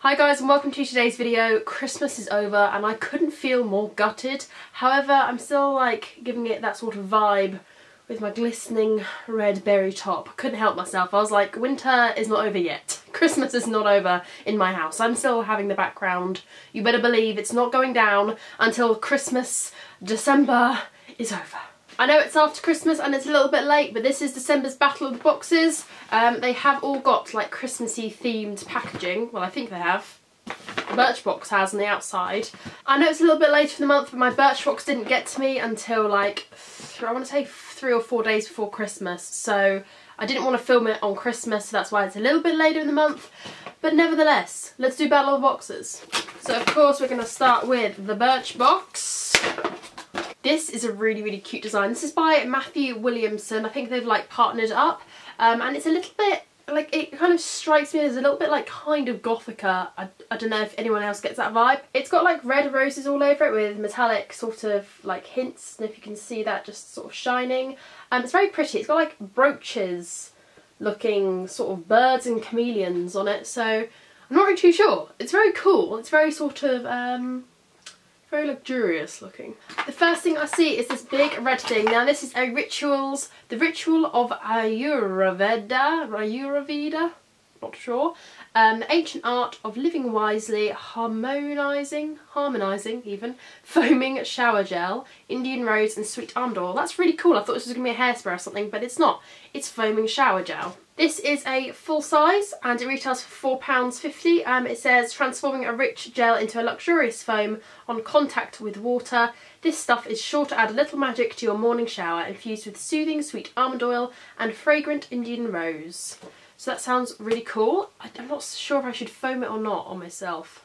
Hi guys and welcome to today's video. Christmas is over and I couldn't feel more gutted. However, I'm still like giving it that sort of vibe with my glistening red berry top. Couldn't help myself. I was like, winter is not over yet. Christmas is not over in my house. I'm still having the background. You better believe it's not going down until Christmas, December is over. I know it's after Christmas and it's a little bit late, but this is December's Battle of the Boxes. They have all got like Christmassy themed packaging. Well, I think they have. Birchbox has on the outside. I know it's a little bit later in the month, but my Birchbox didn't get to me until like, I want to say 3 or 4 days before Christmas. So I didn't want to film it on Christmas, so that's why it's a little bit later in the month. But nevertheless, let's do Battle of the Boxes. So of course we're going to start with the Birchbox. This is a really cute design. This is by Matthew Williamson. I think they've like partnered up, and it's a little bit like, it kind of strikes me as a little bit like kind of Gothica. I don't know if anyone else gets that vibe. It's got like red roses all over it with metallic sort of like hints, and if you can see that just sort of shining. It's very pretty. It's got like brooches looking sort of birds and chameleons on it, so I'm not really too sure. It's very cool. It's very sort of very luxurious looking. The first thing I see is this big red thing. Now this is the ritual of Ayurveda, not sure. The ancient art of living wisely, harmonising even, foaming shower gel, Indian rose and sweet almond oil. That's really cool. I thought this was going to be a hairspray or something, but it's not. It's foaming shower gel. This is a full size and it retails for £4.50. It says transforming a rich gel into a luxurious foam on contact with water. This stuff is sure to add a little magic to your morning shower, infused with soothing sweet almond oil and fragrant Indian rose. So that sounds really cool. I'm not sure if I should foam it or not on myself.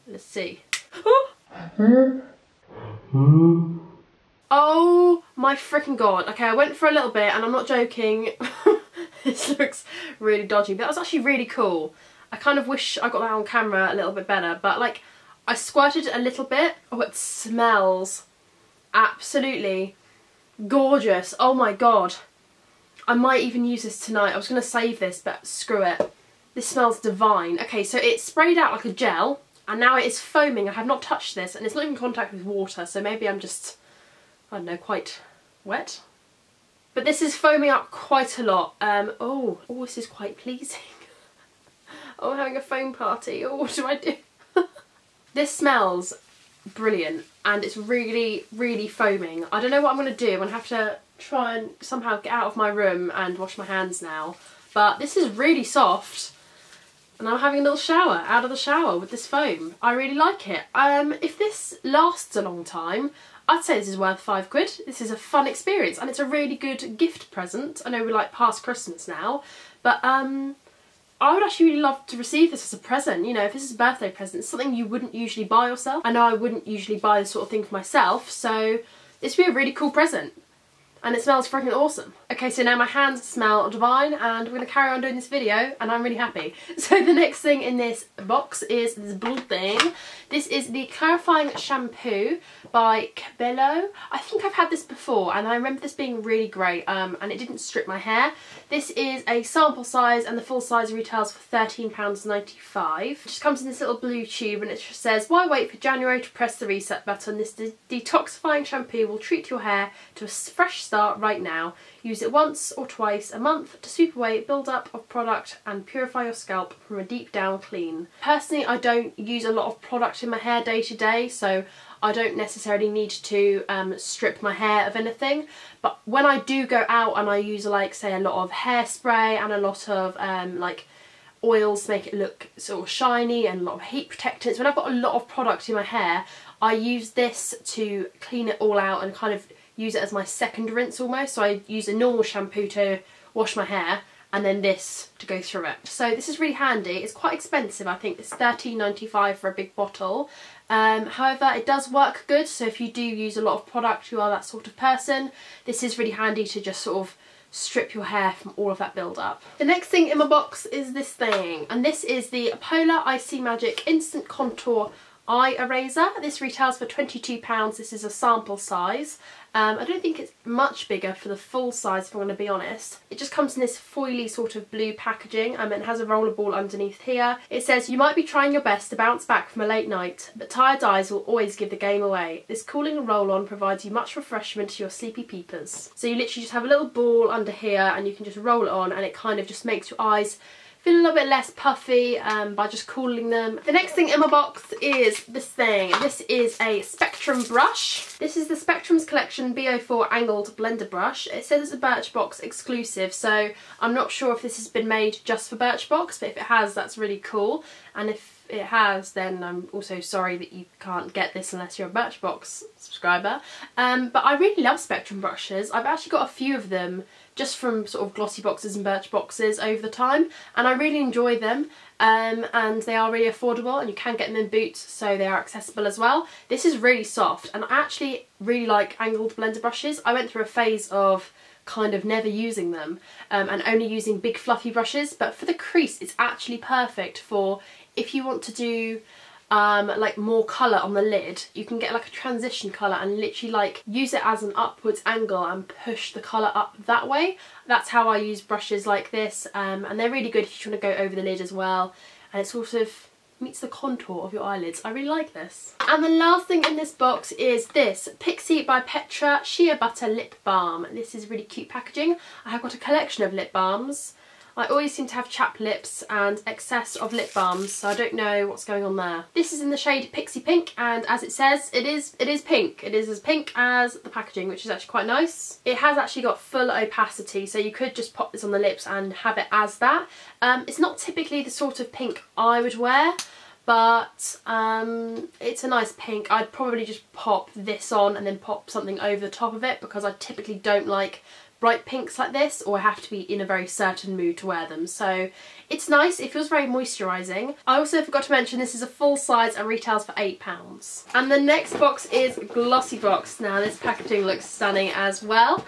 Let's see. Oh my freaking god. Okay, I went for a little bit and I'm not joking. This looks really dodgy, but that was actually really cool. I kind of wish I got that on camera a little bit better, but like I squirted a little bit. Oh, it smells absolutely gorgeous. Oh my god. I might even use this tonight. I was going to save this, but screw it. This smells divine. Okay, so it's sprayed out like a gel, and now it is foaming. I have not touched this, and it's not in contact with water, so maybe I'm just, I don't know, quite wet. But this is foaming up quite a lot. Oh, this is quite pleasing. Oh, I'm having a foam party. Oh, what do I do? This smells brilliant, and it's really foaming. I don't know what I'm going to do. I'm going to have to try and somehow get out of my room and wash my hands now. But this is really soft, and I'm having a little shower out of the shower with this foam. I really like it. If this lasts a long time, I'd say this is worth £5. This is a fun experience and it's a really good gift present. I know we're like past Christmas now, but I would actually really love to receive this as a present. You know, if this is a birthday present, it's something you wouldn't usually buy yourself. I know I wouldn't usually buy this sort of thing for myself, so this would be a really cool present. And it smells freaking awesome. Okay, so now my hands smell divine and we're going to carry on doing this video and I'm really happy. So the next thing in this box is this blue thing. This is the Clarifying Shampoo by Kebelo. I think I've had this before and I remember this being really great, and it didn't strip my hair. This is a sample size and the full size retails for £13.95. It just comes in this little blue tube and it just says, why wait for January to press the reset button? This detoxifying shampoo will treat your hair to a fresh start right now. Use it once or twice a month to sweep away build-up of product and purify your scalp from a deep down clean. Personally, I don't use a lot of product in my hair day to day, so I don't necessarily need to strip my hair of anything. But when I do go out and I use, like, say, a lot of hairspray and a lot of like oils to make it look sort of shiny and a lot of heat protectants, when I've got a lot of product in my hair, I use this to clean it all out and kind of use it as my second rinse almost. So I use a normal shampoo to wash my hair and then this to go through it. So this is really handy. It's quite expensive. I think it's £13.95 for a big bottle. However, it does work good, so if you do use a lot of product, you are that sort of person, this is really handy to just sort of strip your hair from all of that build up. The next thing in my box is this thing, and this is the Polar IcyMagic Instant Contour eye eraser. This retails for £22. This is a sample size. I don't think it's much bigger for the full size, if I'm going to be honest. It just comes in this foily sort of blue packaging, and it has a roller ball underneath here. It says, you might be trying your best to bounce back from a late night, but tired eyes will always give the game away. This cooling roll-on provides you much refreshment to your sleepy peepers. So you literally just have a little ball under here, and you can just roll it on, and it kind of just makes your eyes feel a little bit less puffy by just cooling them. The next thing in my box is this thing. This is a Spectrum brush. This is the Spectrum's Collection B04 Angled Blender Brush. It says it's a Birchbox exclusive, so I'm not sure if this has been made just for Birchbox, but if it has, that's really cool. And if it has, then I'm also sorry that you can't get this unless you're a Birchbox subscriber. But I really love Spectrum brushes. I've actually got a few of them just from sort of Glossyboxes and Birchboxes over the time, and I really enjoy them, and they are really affordable, and you can get them in boots, so they are accessible as well. This is really soft, and I actually really like angled blender brushes. I went through a phase of kind of never using them and only using big fluffy brushes, but for the crease it's actually perfect for if you want to do like more colour on the lid. You can get like a transition colour and literally like use it as an upwards angle and push the colour up that way. That's how I use brushes like this, and they're really good if you want to go over the lid as well, and it sort of meets the contour of your eyelids. I really like this. And the last thing in this box is this Pixi by Petra Shea Butter Lip Balm. This is really cute packaging. I have got a collection of lip balms. I always seem to have chapped lips and excess of lip balms, so I don't know what's going on there. This is in the shade Pixi Pink, and as it says, it is pink. It is as pink as the packaging, which is actually quite nice. It has actually got full opacity, so you could just pop this on the lips and have it as that. It's not typically the sort of pink I would wear, but it's a nice pink. I'd probably just pop this on and then pop something over the top of it, because I typically don't like bright pinks like this, or I have to be in a very certain mood to wear them. So it's nice, it feels very moisturising. I also forgot to mention this is a full size and retails for £8. And the next box is Glossybox. Now this packaging looks stunning as well.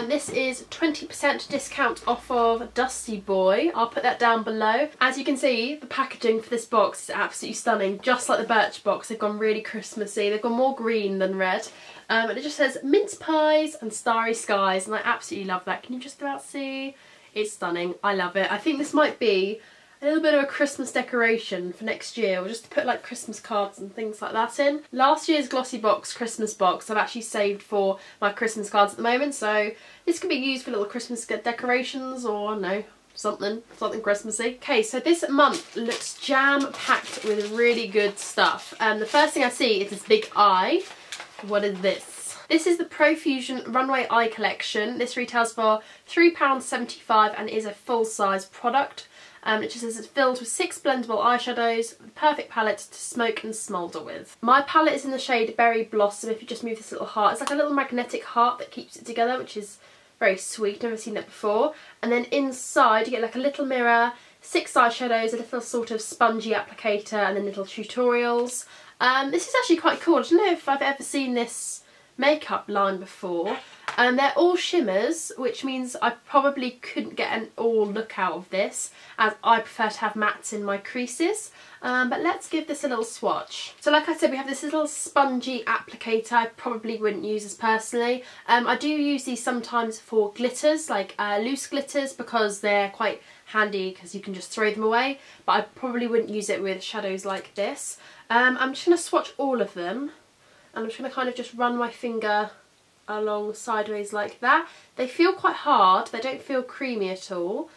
This is 20% discount off of Dusty Boy. I'll put that down below. As you can see, the packaging for this box is absolutely stunning, just like the Birchbox. They've gone really Christmassy. They've gone more green than red. And it just says mince pies and starry skies, and I absolutely love that. Can you just about see? It's stunning. I love it. I think this might be a little bit of a Christmas decoration for next year, or just to put like Christmas cards and things like that in. Last year's Glossybox Christmas box I've actually saved for my Christmas cards at the moment, so this could be used for little Christmas decorations, or I don't know, something Christmassy. Okay, so this month looks jam-packed with really good stuff. The first thing I see is this big eye. What is this? This is the Profusion Runway Eye Collection. This retails for £3.75 and is a full-size product. It just says it's filled with 6 blendable eyeshadows, the perfect palette to smoke and smoulder with. My palette is in the shade Berry Blossom. If you just move this little heart, it's like a little magnetic heart that keeps it together, which is very sweet. Never seen that before. And then inside you get like a little mirror, 6 eyeshadows, a little sort of spongy applicator, and then little tutorials. This is actually quite cool. I don't know if I've ever seen this makeup line before. They're all shimmers, which means I probably couldn't get an all look out of this, as I prefer to have mattes in my creases. But let's give this a little swatch. So like I said, we have this little spongy applicator. I probably wouldn't use this personally. I do use these sometimes for glitters, like loose glitters, because they're quite handy because you can just throw them away, but I probably wouldn't use it with shadows like this. I'm just going to swatch all of them, and I'm just going to kind of just run my finger along sideways like that. They feel quite hard, they don't feel creamy at all,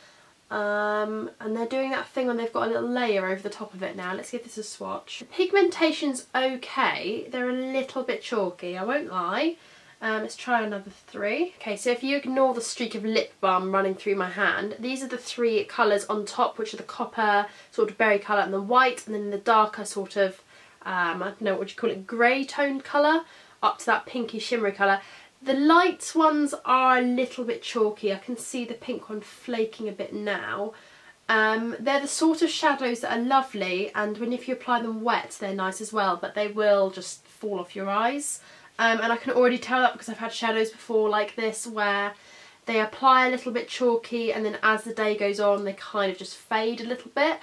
and they're doing that thing when they've got a little layer over the top of it now. Let's give this a swatch. The pigmentation's okay, they're a little bit chalky, I won't lie. Let's try another 3. Okay, so if you ignore the streak of lip balm running through my hand, these are the 3 colours on top, which are the copper sort of berry colour and the white, and then the darker sort of, I don't know what you call it, grey toned colour, up to that pinky shimmery colour. The light ones are a little bit chalky. I can see the pink one flaking a bit now. They're the sort of shadows that are lovely, and if you apply them wet they're nice as well, but they will just fall off your eyes. And I can already tell that because I've had shadows before like this where they apply a little bit chalky, and then as the day goes on they kind of just fade a little bit.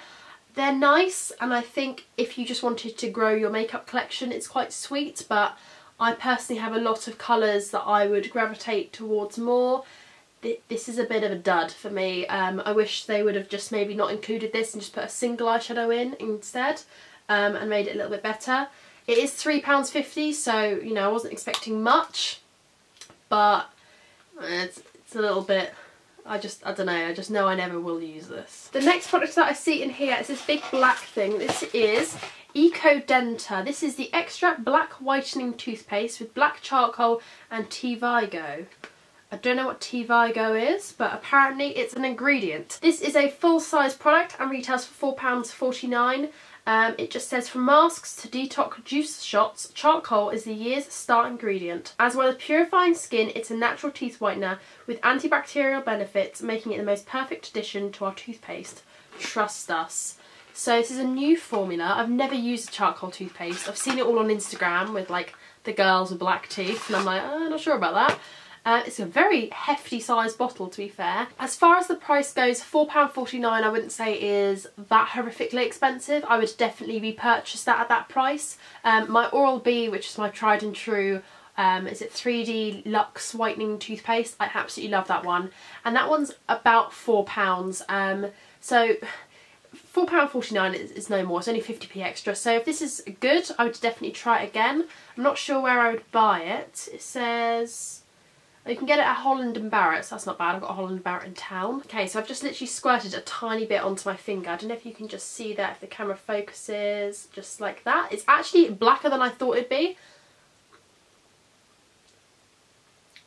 They're nice, and I think if you just wanted to grow your makeup collection, it's quite sweet, but I personally have a lot of colours that I would gravitate towards more. This is a bit of a dud for me. I wish they would have just maybe not included this and just put a single eyeshadow in instead, and made it a little bit better. It is £3.50, so, you know, I wasn't expecting much, but it's a little bit... I don't know, I just know I never will use this. The next product that I see in here is this big black thing. This is Ecodenta. This is the extra black whitening toothpaste with black charcoal and tea vigo. I don't know what tea vigo is, but apparently it's an ingredient. This is a full-size product and retails for £4.49. It just says, from masks to detox juice shots, charcoal is the year's star ingredient. As well as purifying skin, it's a natural teeth whitener with antibacterial benefits, making it the most perfect addition to our toothpaste. Trust us. So this is a new formula. I've never used a charcoal toothpaste. I've seen it all on Instagram with like the girls with black teeth, and I'm like, oh, not sure about that. It's a very hefty sized bottle, to be fair. As far as the price goes, £4.49 I wouldn't say is that horrifically expensive. I would definitely repurchase that at that price. My Oral-B, which is my tried and true, is it 3D Luxe Whitening Toothpaste? I absolutely love that one. And that one's about £4. So £4.49 is no more, it's only 50p extra. So if this is good, I would definitely try it again. I'm not sure where I would buy it. It says... you can get it at Holland and Barrett, so that's not bad. I've got a Holland and Barrett in town. Okay, so I've just literally squirted a tiny bit onto my finger. I don't know if you can just see that, if the camera focuses, just like that. It's actually blacker than I thought it'd be.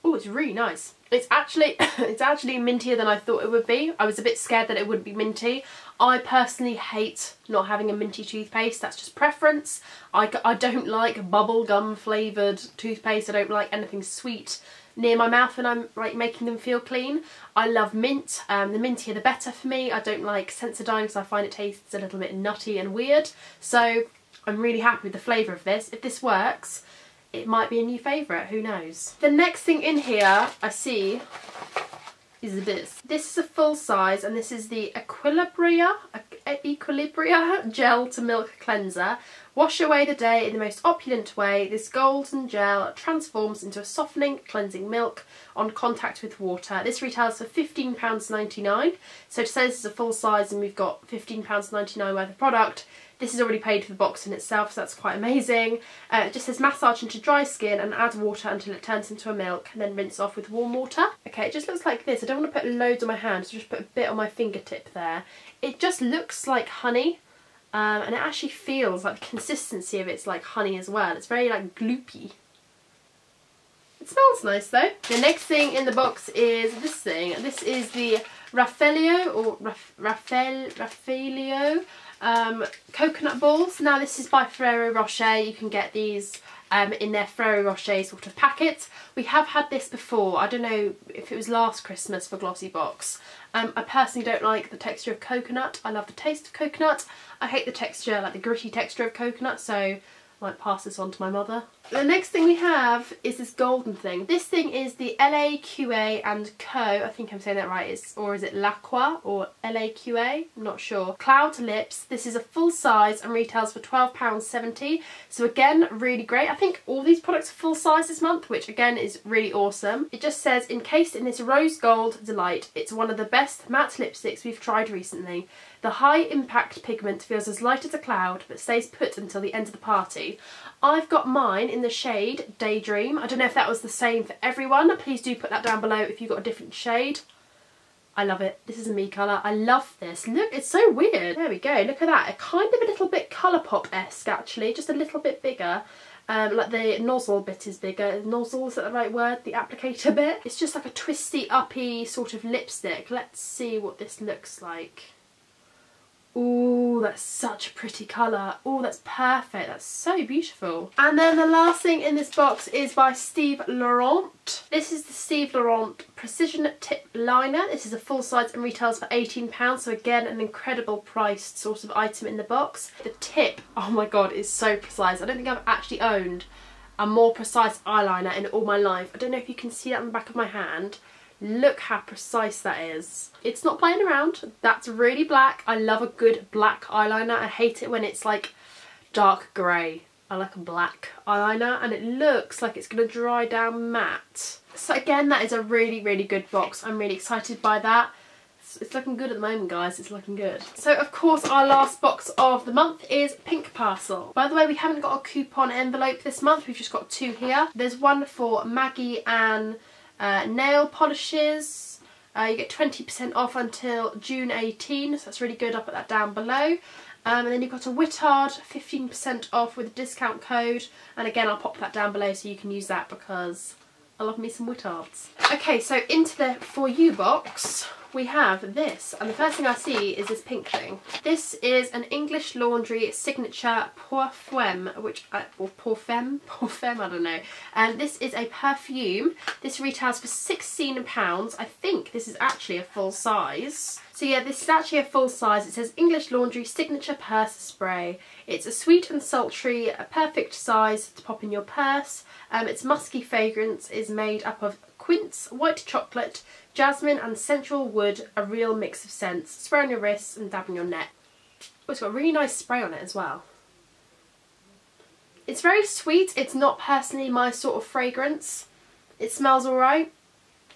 Oh, it's really nice. It's actually mintier than I thought it would be. I was a bit scared that it wouldn't be minty. I personally hate not having a minty toothpaste. That's just preference. I don't like bubble gum flavoured toothpaste. I don't like anything sweet near my mouth when I'm like making them feel clean. I love mint. The mintier the better for me. I don't like Sensodyne because I find it tastes a little bit nutty and weird. So I'm really happy with the flavour of this. If this works, it might be a new favourite, who knows. The next thing in here I see is this. This is a full size, and this is the Equilibria gel to milk cleanser. Wash away the day in the most opulent way. This golden gel transforms into a softening, cleansing milk on contact with water. This retails for £15.99. So it says it's a full size and we've got £15.99 worth of product. This is already paid for the box in itself, so that's quite amazing. It just says massage into dry skin and add water until it turns into a milk, and then rinse off with warm water. Okay, it just looks like this. I don't want to put loads on my hand, so just put a bit on my fingertip there. It just looks like honey, and it actually feels like the consistency of it's like honey as well. It's very like gloopy. It smells nice though. The next thing in the box is this thing. This is the Raffaello coconut balls. Now this is by Ferrero Rocher. You can get these in their Ferrero Rocher sort of packets. We have had this before. I don't know if it was last Christmas for Glossybox. I personally don't like the texture of coconut. I love the taste of coconut. I hate the texture, like the gritty texture of coconut, so I might pass this on to my mother. The next thing we have is this golden thing. This thing is the LAQA and Co. I think I'm saying that right. Or is it LAQA or LAQA? I'm not sure. Cloud Lips. This is a full size and retails for £12.70. So again, really great. I think all these products are full size this month, which again is really awesome. It just says, encased in this rose gold delight, it's one of the best matte lipsticks we've tried recently. The high impact pigment feels as light as a cloud but stays put until the end of the party. I've got mine in the shade Daydream. I don't know if that was the same for everyone. Please do put that down below if you've got a different shade. I love it. This is a me colour. I love this. Look, it's so weird. There we go. Look at that. Kind of a little bit Colourpop-esque actually. Just a little bit bigger. Like the nozzle bit is bigger. Nozzle, is that the right word? The applicator bit. It's just like a twisty, uppy sort of lipstick. Let's see what this looks like. Ooh, that's such a pretty colour. Ooh, that's perfect. That's so beautiful. And then the last thing in this box is by Steve Laurant. This is the Steve Laurant Precision Tip Liner. This is a full size and retails for £18. So again, an incredible priced sort of item in the box. The tip, oh my god, is so precise. I don't think I've actually owned a more precise eyeliner in all my life. I don't know if you can see that on the back of my hand. Look how precise that is. It's not playing around. That's really black. I love a good black eyeliner. I hate it when it's like dark grey. I like a black eyeliner, and it looks like it's going to dry down matte. So again, that is a really, really good box. I'm really excited by that. It's looking good at the moment, guys. It's looking good. So of course our last box of the month is Pink Parcel. By the way, we haven't got a coupon envelope this month. We've just got 2 here. There's one for Maggie and nail polishes. You get 20% off until June 18, so that's really good. I'll put that down below. And then you've got a Whittard, 15% off with a discount code, and again I'll pop that down below so you can use that because I love me some Whittards. Okay, so into the For You box we have this, and the first thing I see is this pink thing. This is an English Laundry signature Parfum, or Parfum, I don't know. And this is a perfume. This retails for £16. I think this is actually a full size. So yeah, this is actually a full size. It says English Laundry Signature Purse Spray. It's a sweet and sultry, a perfect size to pop in your purse. Its musky fragrance is made up of quince, white chocolate, jasmine and sensual wood, a real mix of scents. Spray on your wrists and dab on your neck. Oh, it's got a really nice spray on it as well. It's very sweet. It's not personally my sort of fragrance. It smells alright.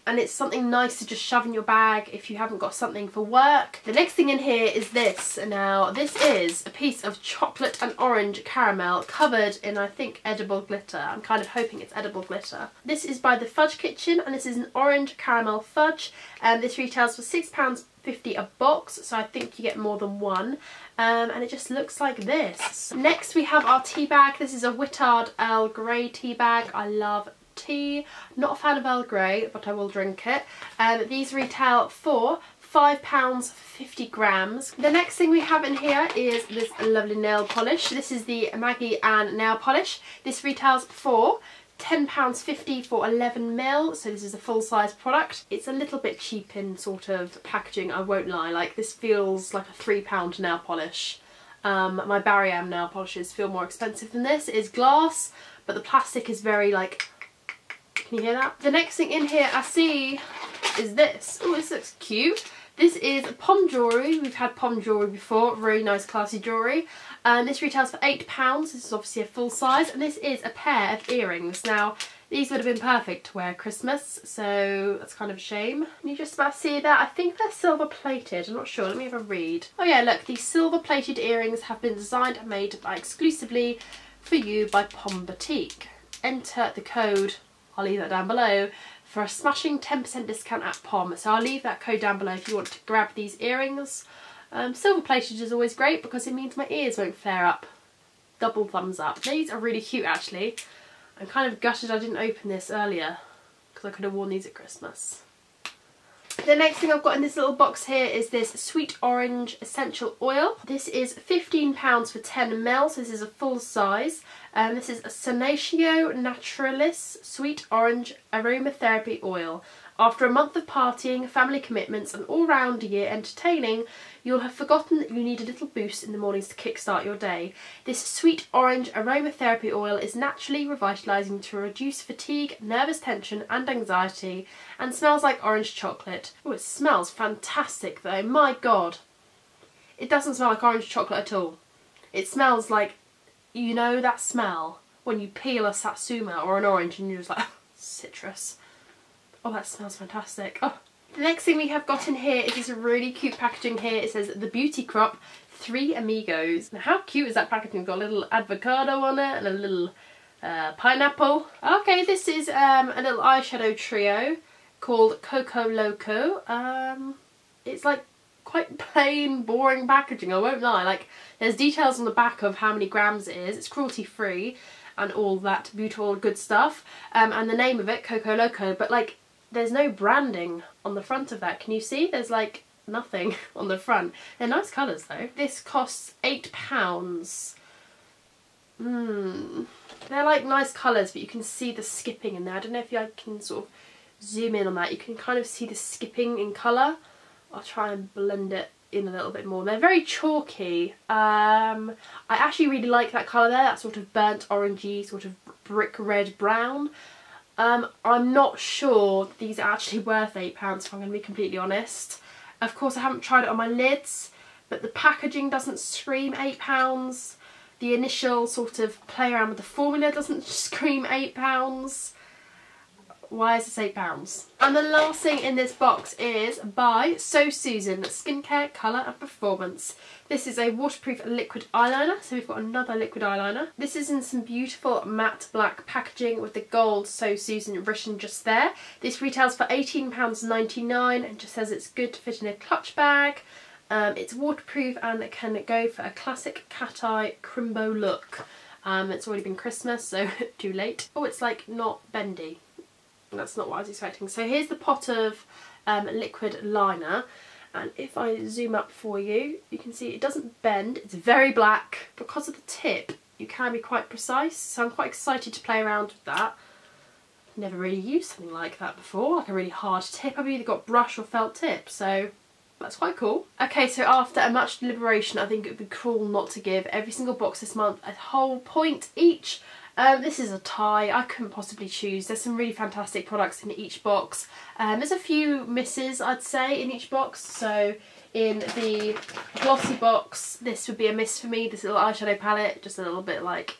And it's something nice to just shove in your bag if you haven't got something for work. The next thing in here is this. Now, this is a piece of chocolate and orange caramel covered in, I think, edible glitter. I'm kind of hoping it's edible glitter. This is by the Fudge Kitchen, and this is an orange caramel fudge. This retails for £6.50 a box, so I think you get more than one. And it just looks like this. Next, we have our tea bag. This is a Whittard Earl Grey tea bag. I love tea. Not a fan of Earl Grey, but I will drink it. These retail for £5 for 50 grams. The next thing we have in here is this lovely nail polish. This is the Maggie and nail polish. This retails for £10.50 for 11ml, so this is a full-size product. It's a little bit cheap in sort of packaging, I won't lie. Like, this feels like a £3 nail polish. My Barry M nail polishes feel more expensive than this. It is glass, but the plastic is very like, can you hear that? The next thing in here I see is this. Oh, this looks cute. This is pom jewellery. We've had pom jewellery before. Really nice classy jewellery. This retails for £8. This is obviously a full size, and this is a pair of earrings. Now, these would have been perfect to wear at Christmas, so that's kind of a shame. Can you just about see that? I think they're silver plated. I'm not sure. Let me have a read. Oh yeah, look. These silver plated earrings have been designed and made exclusively for you by Pom Boutique. Enter the code, I'll leave that down below, for a smashing 10% discount at Pom. So I'll leave that code down below if you want to grab these earrings. Silver plated is always great because it means my ears won't flare up. Double thumbs up. These are really cute actually. I'm kind of gutted I didn't open this earlier because I could have worn these at Christmas. The next thing I've got in this little box here is this Sweet Orange Essential Oil. This is £15 for 10ml, so this is a full size. This is a Sonatio Naturalis Sweet Orange Aromatherapy Oil. After a month of partying, family commitments and all-round year entertaining, you'll have forgotten that you need a little boost in the mornings to kickstart your day. This Sweet Orange Aromatherapy Oil is naturally revitalising to reduce fatigue, nervous tension and anxiety, and smells like orange chocolate. Oh, it smells fantastic though, my god. It doesn't smell like orange chocolate at all. It smells like, you know that smell when you peel a satsuma or an orange and you're just like, citrus. Oh, that smells fantastic. Oh. The next thing we have got in here is this really cute packaging here. It says The Beauty Crop 3 Amigos. Now, how cute is that packaging? It's got a little avocado on it and a little pineapple. Okay, this is a little eyeshadow trio called Coco Loco. It's like quite plain, boring packaging, I won't lie. Like, there's details on the back of how many grams it is. It's cruelty free and all that beautiful good stuff. And the name of it, Coco Loco, but like, there's no branding on the front of that. Can you see? There's like nothing on the front. They're nice colours though. This costs £8. They're like nice colours, but you can see the skipping in there. I don't know if I can sort of zoom in on that. You can kind of see the skipping in colour. I'll try and blend it in a little bit more. They're very chalky. I actually really like that colour there, that sort of burnt orangey, sort of brick red brown. I'm not sure these are actually worth £8 if I'm going to be completely honest. Of course I haven't tried it on my lids, but the packaging doesn't scream £8. The initial sort of play around with the formula doesn't scream £8. Why is this £8? And the last thing in this box is by So Susan Skincare, Colour and Performance. This is a waterproof liquid eyeliner, so we've got another liquid eyeliner. This is in some beautiful matte black packaging with the gold So Susan written just there. This retails for £18.99 and just says it's good to fit in a clutch bag. It's waterproof and it can go for a classic cat eye crimbo look. It's already been Christmas, so too late. Oh, it's like not bendy. That's not what I was expecting. So here's the pot of liquid liner, and if I zoom up for you, you can see it doesn't bend. It's very black. Because of the tip, you can be quite precise, so I'm quite excited to play around with that. Never really used something like that before, like a really hard tip. I've either got brush or felt tip, so that's quite cool. Okay, so after a much deliberation, I think it would be cruel not to give every single box this month a whole point each. This is a tie. I couldn't possibly choose. There's some really fantastic products in each box. There's a few misses, I'd say, in each box. So in the Glossybox, this would be a miss for me. This little eyeshadow palette, just a little bit like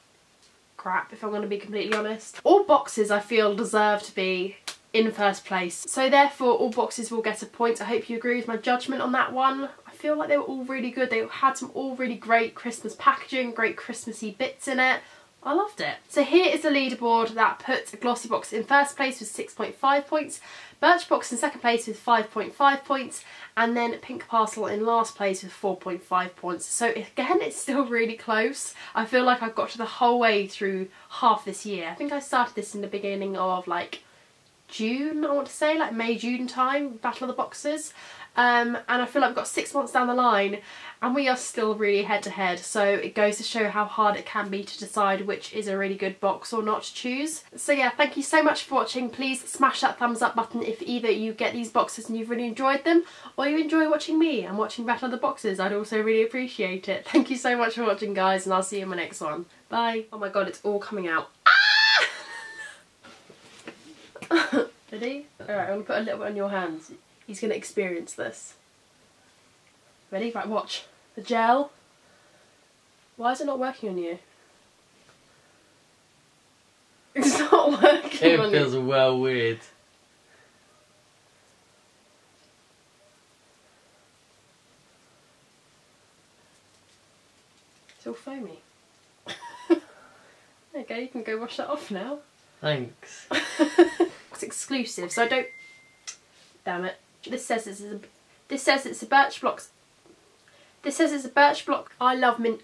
crap, if I'm going to be completely honest. All boxes I feel deserve to be in first place. So therefore all boxes will get a point. I hope you agree with my judgment on that one. I feel like they were all really good. They had some all really great Christmas packaging, great Christmassy bits in it. I loved it. So here is the leaderboard that puts Glossybox in first place with 6.5 points, Birchbox in second place with 5.5 points, and then Pink Parcel in last place with 4.5 points. So again, it's still really close. I feel like I've got to the whole way through half this year. I think I started this in the beginning of like June, I want to say, like May, June time, Battle of the Boxes. And I feel like we've got 6 months down the line and we are still really head to head, so it goes to show how hard it can be to decide which is a really good box or not to choose. So yeah, thank you so much for watching. Please smash that thumbs up button if either you get these boxes and you've really enjoyed them, or you enjoy watching me and watching Battle of the Boxes. I'd also really appreciate it. Thank you so much for watching, guys, and I'll see you in my next one. Bye. Oh my god, it's all coming out. Ah! Ready? Alright, I'm going to put a little bit on your hands. He's going to experience this. Ready? Right, watch. The gel. Why is it not working on you? It's not working on you. It feels well weird. It's all foamy. There you go, you can go wash that off now. Thanks. It's exclusive, so I don't... Damn it. This says it's a Birchbox. This says it's a Birchbox. I love mint.